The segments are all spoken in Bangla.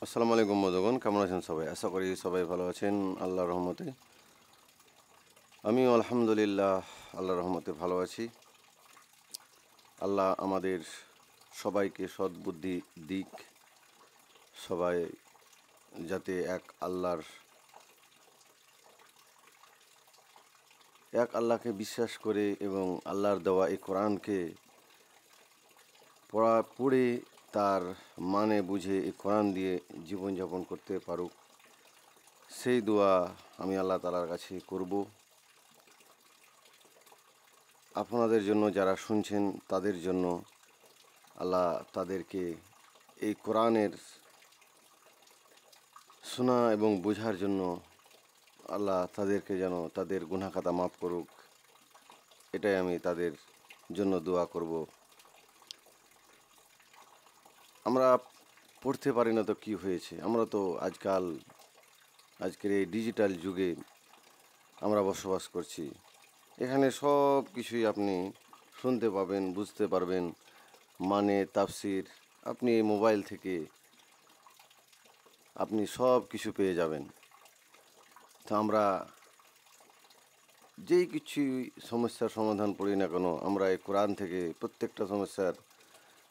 আসসালামু আলাইকুম বন্ধুগণ, কেমন আছেন সবাই? আশা করি সবাই ভালো আছেন আল্লাহর রহমতে। আমিও আলহামদুলিল্লাহ আল্লাহর রহমতে ভালো আছি। আল্লাহ আমাদের সবাইকে সদ্বুদ্ধি দিক, সবাই যাতে এক আল্লাহকে বিশ্বাস করে এবং আল্লাহর দেওয়া এই কোরআনকে পড়ে তার মানে বুঝে এই কোরআন দিয়ে জীবনযাপন করতে পারুক, সেই দোয়া আমি আল্লাহ তাআলার কাছে করব। আপনাদের জন্য, যারা শুনছেন তাদের জন্য, আল্লাহ তাদেরকে এই কোরআনের শোনা এবং বোঝার জন্য আল্লাহ তাদেরকে যেন তাদের গুনাহ খাতা মাফ করুক, এটাই আমি তাদের জন্য দোয়া করব। আমরা পড়তে পারি না তো কি হয়েছে? আমরা তো আজকের এই ডিজিটাল যুগে আমরা বসবাস করছি। এখানে সব কিছুই আপনি শুনতে পাবেন, বুঝতে পারবেন, মানে তাফসির আপনি এই মোবাইল থেকে আপনি সব কিছু পেয়ে যাবেন। তো আমরা যেই কিছু সমস্যার সমাধান পড়ি না কেন, আমরা এই কোরআন থেকে প্রত্যেকটা সমস্যার,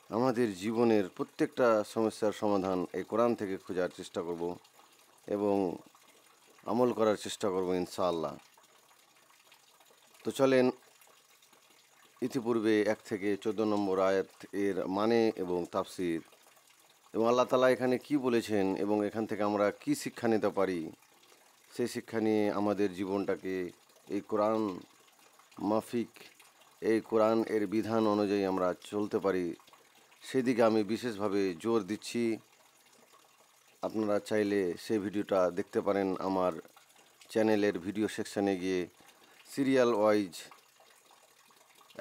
আমাদের জীবনের প্রত্যেকটা সমস্যার সমাধান এই কোরআন থেকে খোঁজার চেষ্টা করব এবং আমল করার চেষ্টা করব ইনশাআল্লাহ। তো চলেন, ইতিপূর্বে 1 থেকে 14 নম্বর আয়াত এর মানে এবং তাফসির এবং আল্লাহ তাআলা এখানে কি বলেছেন এবং এখান থেকে আমরা কি শিক্ষা নিতে পারি, সেই শিক্ষা নিয়ে আমাদের জীবনটাকে এই কোরআন মাফিক, এই কোরআন এর বিধান অনুযায়ী আমরা চলতে পারি, সেদিকে আমি বিশেষভাবে জোর দিচ্ছি। আপনারা চাইলে সেই ভিডিওটা দেখতে পারেন আমার চ্যানেলের ভিডিও সেকশানে গিয়ে, সিরিয়াল ওয়াইজ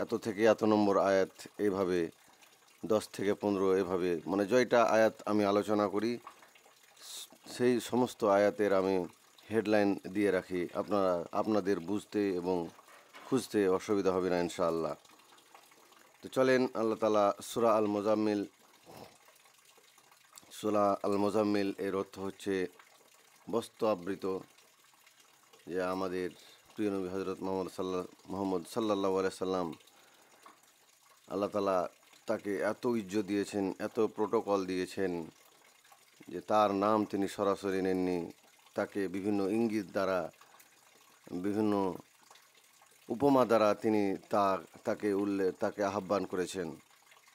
এত থেকে এত নম্বর আয়াত, এভাবে 10 থেকে 15 এভাবে, মানে জয়টা আয়াত আমি আলোচনা করি, সেই সমস্ত আয়াতের আমি হেডলাইন দিয়ে রাখি। আপনাদের বুঝতে এবং খুঁজতে অসুবিধা হবে না ইনশাআল্লাহ। তো চলেন, আল্লাহ তাআলা সূরা আল মুজাম্মিল এর অর্থ হচ্ছে বস্ত্র আবৃত, যে আমাদের প্রিয় নবী হযরত মুহাম্মদ সাল্লাল্লাহু আলাইহি সাল্লাম, আল্লাহ তাআলা তাকে এত ইজ্জত দিয়েছেন, এত প্রোটোকল দিয়েছেন যে তার নাম তিনি সরাসরি নেননি, তাকে বিভিন্ন ইঙ্গিত দ্বারা, বিভিন্ন উপমা দ্বারা তিনি তাকে আহ্বান করেছেন।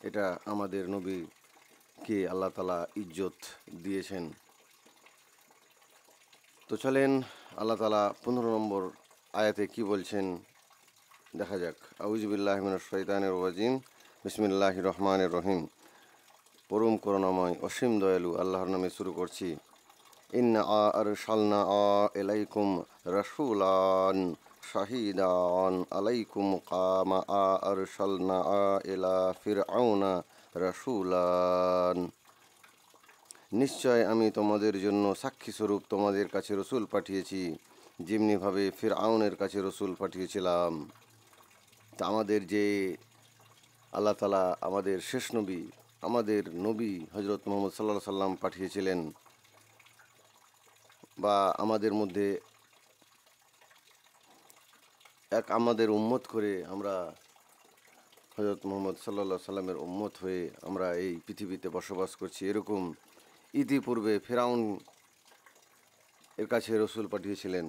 এটা আমাদের নবীকে আল্লাহ তাআলা ইজ্জত দিয়েছেন। তো চলেন, আল্লাহ তাআলা 15 নম্বর আয়াতে কি বলছেন দেখা যাক। আউযু বিল্লাহি মিনাশ শাইতানির রাজিম। বিসমিল্লাহির রহমানির রহিম। পরম করুণাময় অসীম দয়ালু আল্লাহর নামে শুরু করছি। ইন্না আরসালনা ইলাইকুম রাসূলান শাহিদান আলাইকুম কামা আরসালনা ইলা ফিরআউনা রাসূলান। নিশ্চয় আমি তোমাদের জন্য সাক্ষী স্বরূপ তোমাদের কাছে রসুল পাঠিয়েছি, যেমনিভাবে ফিরআউনের কাছে রসুল পাঠিয়েছিলাম। তা আমাদের যে আল্লাহ তাআলা আমাদের শেষ নবী, আমাদের নবী হযরত মুহাম্মদ সাল্লাল্লাহু আলাইহি সাল্লাম পাঠিয়েছিলেন, বা আমাদের মধ্যে আমাদের উম্মত করে আমরা হযরত মুহাম্মদ সাল্লাল্লাহু আলাইহি সাল্লামের উম্মত হয়ে আমরা এই পৃথিবীতে বসবাস করছি। এরকম ইতিপূর্বে ফিরআউন এর কাছে রসুল পাঠিয়েছিলেন,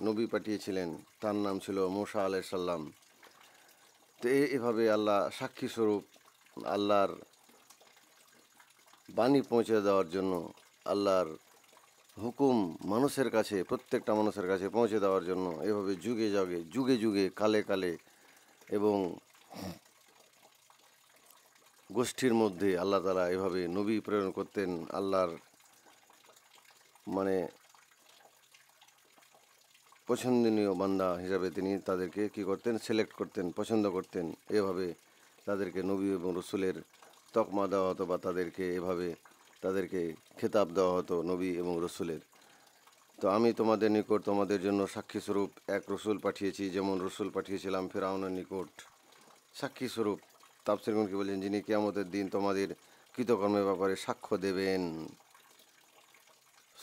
নবী পাঠিয়েছিলেন, তার নাম ছিল মূসা আলাইহিস সালাম। তো এভাবে আল্লাহ সাক্ষী স্বরূপ, আল্লাহর বাণী পৌঁছে দেওয়ার জন্য, আল্লাহর হুকুম মানুষের কাছে, প্রত্যেকটা মানুষের কাছে পৌঁছে দেওয়ার জন্য এভাবে যুগে যুগে কালে কালে এবং গোষ্ঠীর মধ্যে আল্লাহ তাআলা এভাবে নবী প্রেরণ করতেন। আল্লাহর মানে পছন্দনীয় বান্দা হিসাবে তিনি তাদেরকে কী করতেন, সিলেক্ট করতেন, পছন্দ করতেন। এভাবে তাদেরকে নবী এবং রসুলের তকমা দেওয়া হতো, বা তাদেরকে খেতাব দেওয়া হতো নবী এবং রসুলের। তো আমি তোমাদের নিকট তোমাদের জন্য সাক্ষী স্বরূপ এক রসুল পাঠিয়েছি, যেমন রসুল পাঠিয়েছিলাম ফিরআউনের নিকট সাক্ষী স্বরূপ। তাফসীরগণ কি বলেন, যিনি কিয়ামতের দিন তোমাদের কৃতকর্মের ব্যাপারে সাক্ষ্য দেবেন।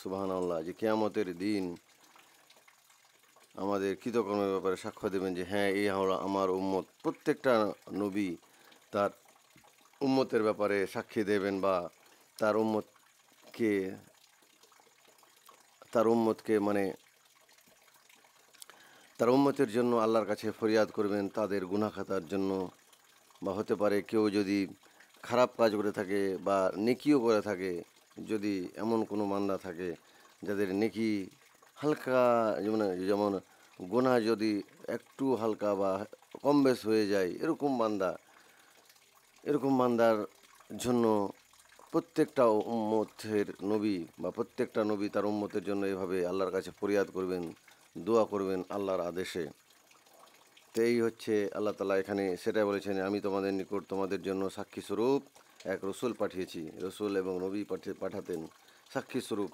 সুবহানাল্লাহ, যে কিয়ামতের দিন আমাদের কৃতকর্মের ব্যাপারে সাক্ষ্য দেবেন যে হ্যাঁ, এই হলো আমার উম্মত। প্রত্যেকটা নবী তার উম্মতের ব্যাপারে সাক্ষী দেবেন বা তার উম্মতকে তার উম্মতকে মানে তার উম্মতের জন্য আল্লাহর কাছে ফরিয়াদ করবেন তাদের গুনাহ খাতার জন্য। বা হতে পারে কেউ যদি খারাপ কাজ করে থাকে বা নেকিও করে থাকে, যদি এমন কোনো বান্দা থাকে যাদের নেকি হালকা, যেমন গুনাহ যদি একটু হালকা বা কম বেশ হয়ে যায়, এরকম বান্দার জন্য প্রত্যেকটা উম্মতের নবী বা প্রত্যেকটা নবী তার উম্মতের জন্য এভাবে আল্লাহর কাছে ফরিয়াদ করবেন, দোয়া করবেন আল্লাহর আদেশে। তো এই হচ্ছে আল্লাহ তাআলা এখানে সেটাই বলেছেন, আমি তোমাদের নিকট তোমাদের জন্য সাক্ষী স্বরূপ এক রসুল পাঠিয়েছি। রসুল এবং নবী পাঠাতেন সাক্ষী স্বরূপ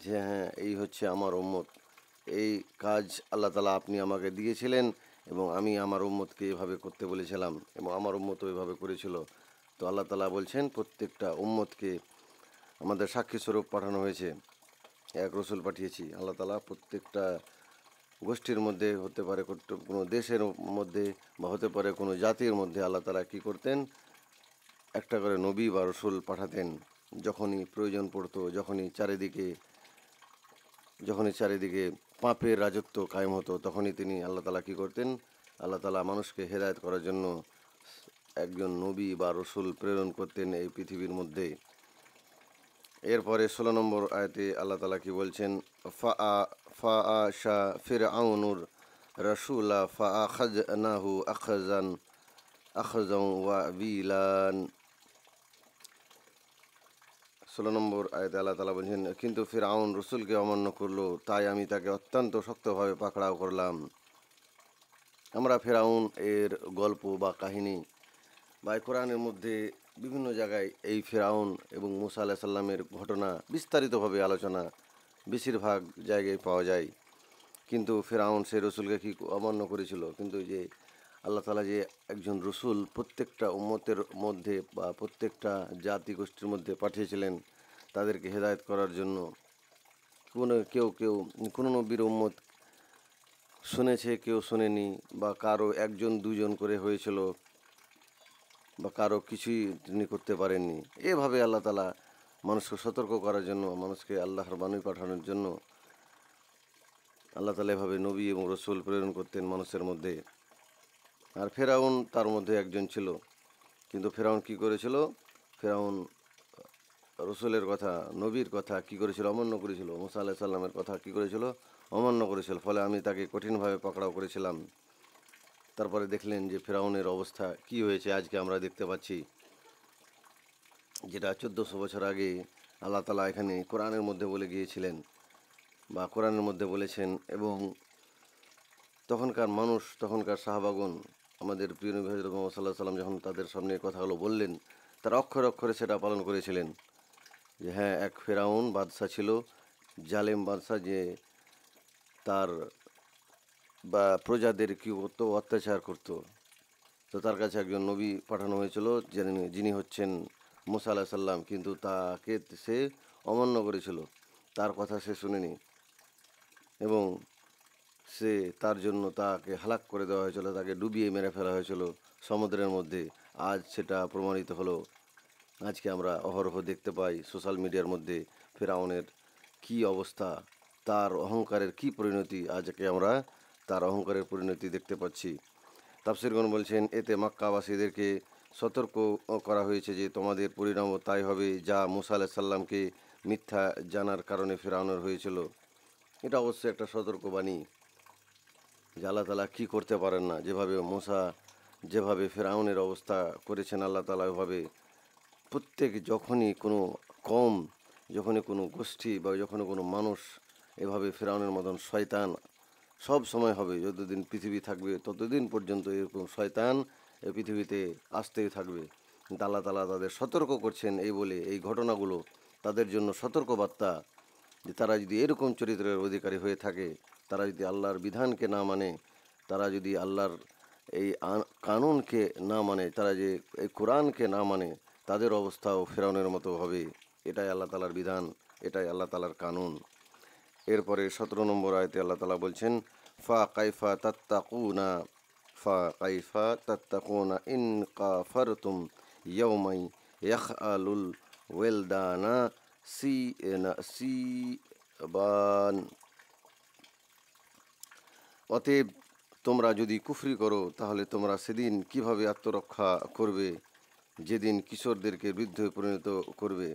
যে হ্যাঁ, এই হচ্ছে আমার উম্মত, এই কাজ আল্লাহ তাআলা আপনি আমাকে দিয়েছিলেন এবং আমি আমার উম্মতকে এভাবে করতে বলেছিলাম এবং আমার উম্মতও এভাবে করেছিল। তো আল্লাহ তাআলা বলছেন প্রত্যেকটা উম্মতকে আমাদের সাক্ষী স্বরূপ পাঠানো হয়েছে, এক রসুল পাঠিয়েছি। আল্লাহ তাআলা প্রত্যেকটা গোষ্ঠীর মধ্যে, হতে পারে কোনো দেশের মধ্যে বা হতে পারে কোনো জাতির মধ্যে আল্লাহ তাআলা কী করতেন, একটা করে নবী বা রসুল পাঠাতেন। যখনই প্রয়োজন পড়তো, যখনই চারিদিকে পাপের রাজত্ব কায়েম হতো, তখনই আল্লাহ তাআলা কী করতেন, আল্লাহ তাআলা মানুষকে হেদায়েত করার জন্য একজন নবী বা রসুল প্রেরণ করতেন এই পৃথিবীর মধ্যে। এরপরে 16 নম্বর আয়াতে আল্লাহ তাআলা কি বলছেন, ফাআশা ফিরআউনুর রাসূলা ফাআখাযনাহু আখযান ওয়াবিলান। 16 নম্বর আয়াতে আল্লাহ তাআলা বলছেন, কিন্তু ফিরআউন রসুলকে অমান্য করলো, তাই আমি তাকে অত্যন্ত শক্তভাবে পাকড়াও করলাম। আমরা ফিরআউন এর গল্প বা কাহিনী বা কোরআনের মধ্যে বিভিন্ন জায়গায় এই ফিরআউন এবং মূসা আলাইহিস সালামের ঘটনা বিস্তারিতভাবে আলোচনা বেশিরভাগ জায়গায় পাওয়া যায়। কিন্তু ফিরআউন সে রসুলকে কি অমান্য করেছিল, কিন্তু যে আল্লাহ তাআলা যে একজন রসুল প্রত্যেকটা উম্মতের মধ্যে বা প্রত্যেকটা জাতি গোষ্ঠীর মধ্যে পাঠিয়েছিলেন তাদেরকে হেদায়েত করার জন্য। কেউ কোনো নবীর উম্মত শুনেছে, কেউ শোনেনি, বা কারো একজন দুজন করে হয়েছিল, বা কারো কিছুই তিনি করতে পারেননি। এভাবে আল্লাহ তাআলা মানুষকে সতর্ক করার জন্য, মানুষকে আল্লাহর বাণী পাঠানোর জন্য আল্লাহ তাআলা এভাবে নবী এবং রসুল প্রেরণ করতেন মানুষের মধ্যে। আর ফেরাউন তার মধ্যে একজন ছিল। কিন্তু ফেরাউন কি করেছিল, ফেরাউন রসুলের কথা, নবীর কথা কি করেছিল, অমান্য করেছিল। মুসা আলাইহিস সালামের কথা কি করেছিল, অমান্য করেছিল। ফলে আমি তাকে কঠিনভাবে পাকড়াও করেছিলাম। তারপরে দেখলেন যে ফেরাউনের অবস্থা কি হয়েছে, আজকে আমরা দেখতে পাচ্ছি, যেটা 1400 বছর আগে আল্লাহ তাআলা এখানে কোরআনের মধ্যে বলে গিয়েছিলেন বা কোরআনের মধ্যে বলেছেন। এবং তখনকার মানুষ, তখনকার সাহাবাগণ, আমাদের প্রিয় নবী হযরত মুহাম্মদ সাল্লাল্লাহু আলাইহি ওয়াসাল্লাম যখন তাদের সামনে কথাগুলো বললেন, তারা অক্ষরে অক্ষরে সেটা পালন করেছিলেন যে হ্যাঁ, এক ফেরাউন বাদশা ছিল, জালেম বাদশা, যে তার বা প্রজাদের কি করতো, অত্যাচার করতো। তো তার কাছে একজন নবী পাঠানো হয়েছিল, যিনি হচ্ছেন মুসা আলাইহিস সালাম, কিন্তু তাকে সে অমান্য করেছিল, তার কথা সে শুনেনি এবং তার জন্য তাকে হালাক করে দেওয়া হয়েছিল, তাকে ডুবিয়ে মেরে ফেলা হয়েছিল সমুদ্রের মধ্যে। আজ সেটা প্রমাণিত হলো। আজকে আমরা অহরহ দেখতে পাই সোশ্যাল মিডিয়ার মধ্যে ফেরাউনের কি অবস্থা, তার অহংকারের কি পরিণতি। আজকে আমরা তার অহংকারের পরিণতি দেখতে পাচ্ছি। তাফসীরগণ বলছেন, এতে মক্কাবাসীদেরকে সতর্ক করা হয়েছে যে তোমাদের পরিণামও তাই হবে যা মুসা আলাইহিস সালামকে মিথ্যা জানার কারণে ফেরাউনের হয়েছিল। এটা অবশ্যই একটা সতর্কবাণী যে আল্লাহ তাআলা কী করতে পারেন না। যেভাবে ফেরাউনের অবস্থা করেছেন আল্লাহ তাআলা, ওইভাবে যখনই কোনো গোষ্ঠী বা যখনই কোনো মানুষ এভাবে ফেরাউনের মতন শয়তান সব সময় হবে, যতদিন পৃথিবী থাকবে ততদিন পর্যন্ত এরকম শয়তান এই পৃথিবীতে আসতেই থাকবে। কিন্তু আল্লাহ তাআলা তাদের সতর্ক করছেন এই বলে, এই ঘটনাগুলো তাদের জন্য সতর্কবার্তা যে তারা যদি এরকম চরিত্রের অধিকারী হয়ে থাকে, তারা যদি আল্লাহর বিধানকে না মানে, তারা যদি আল্লাহর এই কানুনকে না মানে, তারা যে এই কোরআনকে না মানে, তাদের অবস্থাও ফেরাউনের মতো হবে। এটাই আল্লাহ তাআলার বিধান। এটাই আল্লাহ তালার কানুন। এরপরে 17 নম্বর আয়াতে আল্লাহ তালা বলছেন, ফা কাইফা তাত্তাকুনা ইন কাফারতুম ইয়াউমাই ইয়াখআলুল ওয়েলদানা সিবান। অতএব তোমরা যদি কুফরি করো তাহলে তোমরা সেদিন কিভাবে আত্মরক্ষা করবে, যেদিন কিশোরদেরকে বৃদ্ধে পরিণত করবে।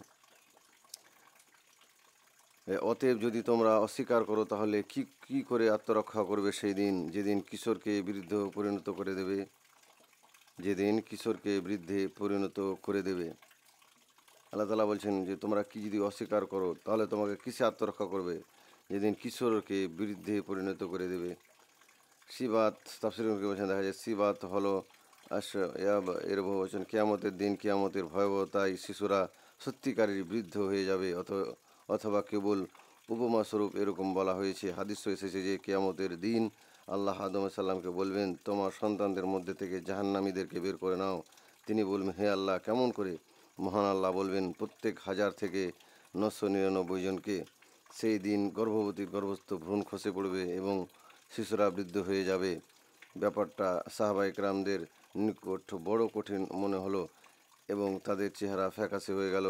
অতএব যদি তোমরা অস্বীকার করো তাহলে কি কি করে আত্মরক্ষা করবে সেই দিন, যেদিন কিশোরকে বৃদ্ধ পরিণত করে দেবে, যেদিন কিশোরকে বৃদ্ধে পরিণত করে দেবে। আল্লাহ তাআলা বলছেন যে তোমরা কি যদি অস্বীকার করো তাহলে তোমাকে কিসে আত্মরক্ষা করবে, যেদিন কিশোরকে বৃদ্ধে পরিণত করে দেবে। সিবাত তাফসীরে বলছেন, দেখা যায় সিবাত হলো এর বহুবচন। কিয়ামতের দিন, কিয়ামতের ভয়াবহতায় শিশুরা সত্যিকারের বৃদ্ধ হয়ে যাবে, অথবা কেবল উপমা স্বরূপ এরকম বলা হয়েছে। হাদিস এসেছে যে কিয়ামতের দিন আল্লাহ আদম সাল্লামকে বলবেন, তোমার সন্তানদের মধ্যে থেকে জাহান্নামীদেরকে বের করে নাও। তিনি বলবেন, হে আল্লাহ, কেমন করে? মহান আল্লাহ বলবেন, প্রত্যেক 1000 থেকে 999 জনকে। সেই দিন গর্ভবতীর গর্ভস্থ ভ্রূণ খসে পড়বে এবং শিশুরা বৃদ্ধ হয়ে যাবে। ব্যাপারটা সাহাবা ইকরামদের নিকট বড় কঠিন মনে হলো এবং তাদের চেহারা ফ্যাকাশে হয়ে গেল।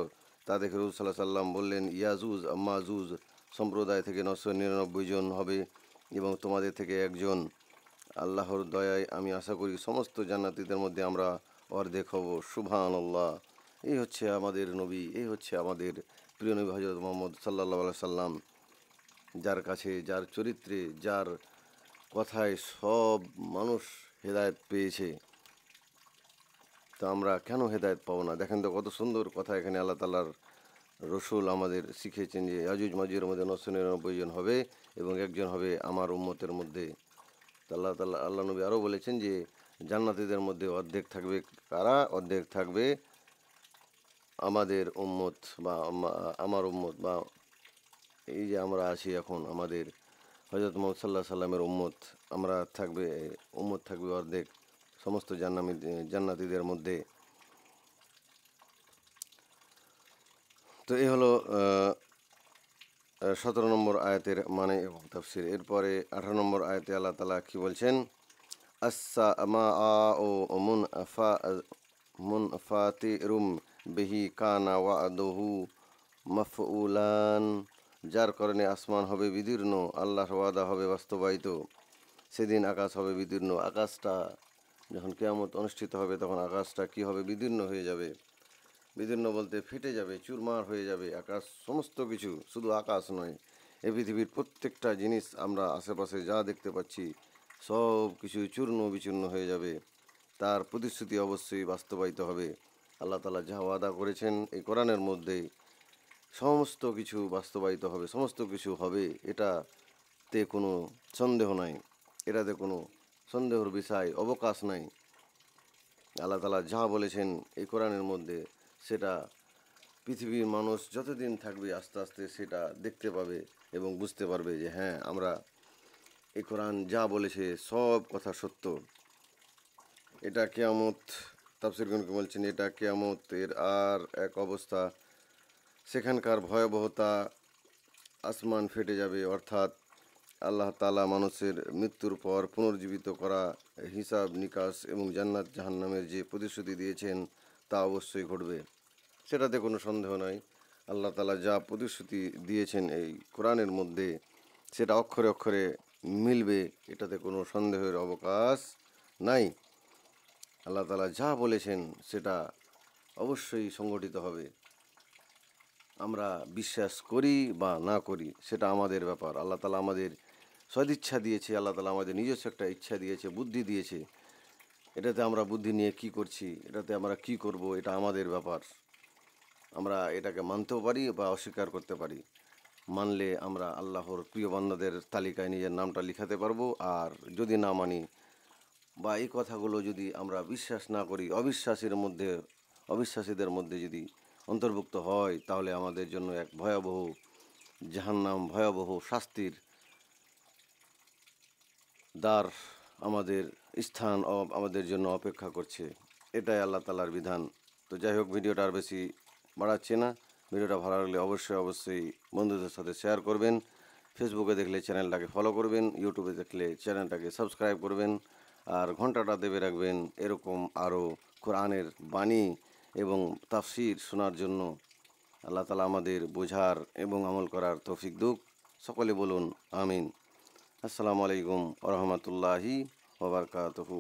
তা দেখে রাসূল সাল্লাল্লাহু আলাইহি ওয়াসাল্লাম বললেন, ইয়াজুজ মাজুজ সম্প্রদায় থেকে 999 জন হবে এবং তোমাদের থেকে একজন। আল্লাহর দয়ায় আমি আশা করি সমস্ত জান্নাতীদের মধ্যে আমরা অর্ধেক হব। সুবহানাল্লাহ। এই হচ্ছে আমাদের নবী, এই হচ্ছে আমাদের প্রিয় নবী হযরত মুহাম্মদ সাল্লাল্লাহু আলাইহি সাল্লাম, যার কাছে, যার চরিত্রে, যার কথায় সব মানুষ হেদায়েত পেয়েছে। তো আমরা কেন হেদায়েত পাবো না? দেখেন তো কত সুন্দর কথা এখানে আল্লাহ তাআলার রসুল আমাদের শিখিয়েছেন যে ইয়াজুজ মাজুজের মধ্যে 999 জন হবে এবং একজন হবে আমার উম্মতের মধ্যে। তো আল্লাহ নবী আরও বলেছেন যে জান্নাতীদের মধ্যে অর্ধেক থাকবে কারা? অর্ধেক থাকবে আমাদের উম্মত বা আমার উম্মত, বা এই যে আমরা আছি এখন, আমাদের হযরত মুহাম্মদ সাল্লাল্লাহু আলাইহি সাল্লামের উম্মত। আমরা থাকবে, উম্মত থাকবে অর্ধেক সমস্ত জান্নাতীদের মধ্যে। তো এই হলো 17 নম্বর আয়াতের মানে এবং তাফসীর। এরপরে 18 নম্বর আয়াতে আল্লাহ তাআলা কি বলছেন? আস-সামাআউ মুনফাতিরুম বিহি কানা ওয়া'দুহু মাফউলান। যার কারণে আসমান হবে বিদীর্ণ, আল্লাহর ওয়াদা হবে বাস্তবায়িত। সেদিন আকাশ হবে বিদীর্ণ। আকাশটা যখন কিয়ামত অনুষ্ঠিত হবে তখন আকাশটা কি হবে? বিদীর্ণ হয়ে যাবে। বিদীর্ণ বলতে ফেটে যাবে, চুরমার হয়ে যাবে আকাশ। সমস্ত কিছু, শুধু আকাশ নয়, এই পৃথিবীর প্রত্যেকটা জিনিস আমরা আশেপাশে যা দেখতে পাচ্ছি সব কিছু চূর্ণ বিচূর্ণ হয়ে যাবে। তার প্রতিশ্রুতি অবশ্যই বাস্তবায়িত হবে। আল্লাহ তাআলা যা ওয়াদা করেছেন এই কোরআনের মধ্যে সমস্ত কিছু বাস্তবায়িত হবে, সমস্ত কিছু হবে, এটাতে কোনো সন্দেহ নাই, এটাতে কোনো সন্দেহর বিষয় অবকাশ নাই। আল্লাহ তাআলা যা বলেছেন এই কোরআনের মধ্যে সেটা পৃথিবীর মানুষ যতদিন থাকবে আস্তে আস্তে সেটা দেখতে পাবে এবং বুঝতে পারবে যে হ্যাঁ, আমরা এই কোরআন যা বলেছে সব কথা সত্য। এটা কিয়ামত, তাফসীরগণকে বলছেন এটা কিয়ামতের আর এক অবস্থা। সেখানকার ভয়াবহতা, আসমান ফেটে যাবে, অর্থাৎ আল্লাহ তাআলা মানুষের মৃত্যুর পর পুনর্জীবিত করা, হিসাব নিকাশ এবং জান্নাত জাহান্নামের যে প্রতিশ্রুতি দিয়েছেন তা অবশ্যই ঘটবে, সেটাতে কোনো সন্দেহ নাই। আল্লাহ তাআলা যা প্রতিশ্রুতি দিয়েছেন এই কোরআনের মধ্যে সেটা অক্ষরে অক্ষরে মিলবে, এটাতে কোনো সন্দেহের অবকাশ নাই। আল্লাহ তাআলা যা বলেছেন সেটা অবশ্যই সংগঠিত হবে। আমরা বিশ্বাস করি বা না করি সেটা আমাদের ব্যাপার। আল্লাহ তাআলা আমাদের সদিচ্ছা দিয়েছে, আল্লাহ তাআলা আমাদের নিজস্ব একটা ইচ্ছা দিয়েছে, বুদ্ধি দিয়েছে। এটাতে আমরা বুদ্ধি নিয়ে কি করছি, এটাতে আমরা কি করব, এটা আমাদের ব্যাপার। আমরা এটাকে মানতেও পারি বা অস্বীকার করতে পারি। মানলে আমরা আল্লাহর প্রিয় বান্দাদের তালিকায় নিজের নামটা লিখাতে পারবো, আর যদি না মানি বা এই কথাগুলো যদি আমরা বিশ্বাস না করি, অবিশ্বাসীদের মধ্যে যদি অন্তর্ভুক্ত হয়, তাহলে আমাদের জন্য এক ভয়াবহ জাহান্নাম, ভয়াবহ শাস্তির দ্বার, আমাদের স্থান আমাদের জন্য অপেক্ষা করছে। এটাই আল্লাহ তাআলার বিধান। তো যাই হোক, ভিডিওটা আর বেশি বাড়াচ্ছি না। ভিডিওটা ভালো লাগলে অবশ্যই বন্ধুদের সাথে শেয়ার করবেন। ফেসবুকে দেখলে চ্যানেলটাকে ফলো করবেন, ইউটিউবে দেখলে চ্যানেলটাকে সাবস্ক্রাইব করবেন, আর ঘন্টাটা দেবে রাখবেন এরকম আরও কোরআনের বাণী এবং তাফসির শোনার জন্য। আল্লাহ তাআলা আমাদের বোঝার এবং আমল করার তৌফিক দিক। সকলে বলুন আমিন। আসসালামু আলাইকুম ওয়া রাহমাতুল্লাহি ওয়া বারাকাতুহু।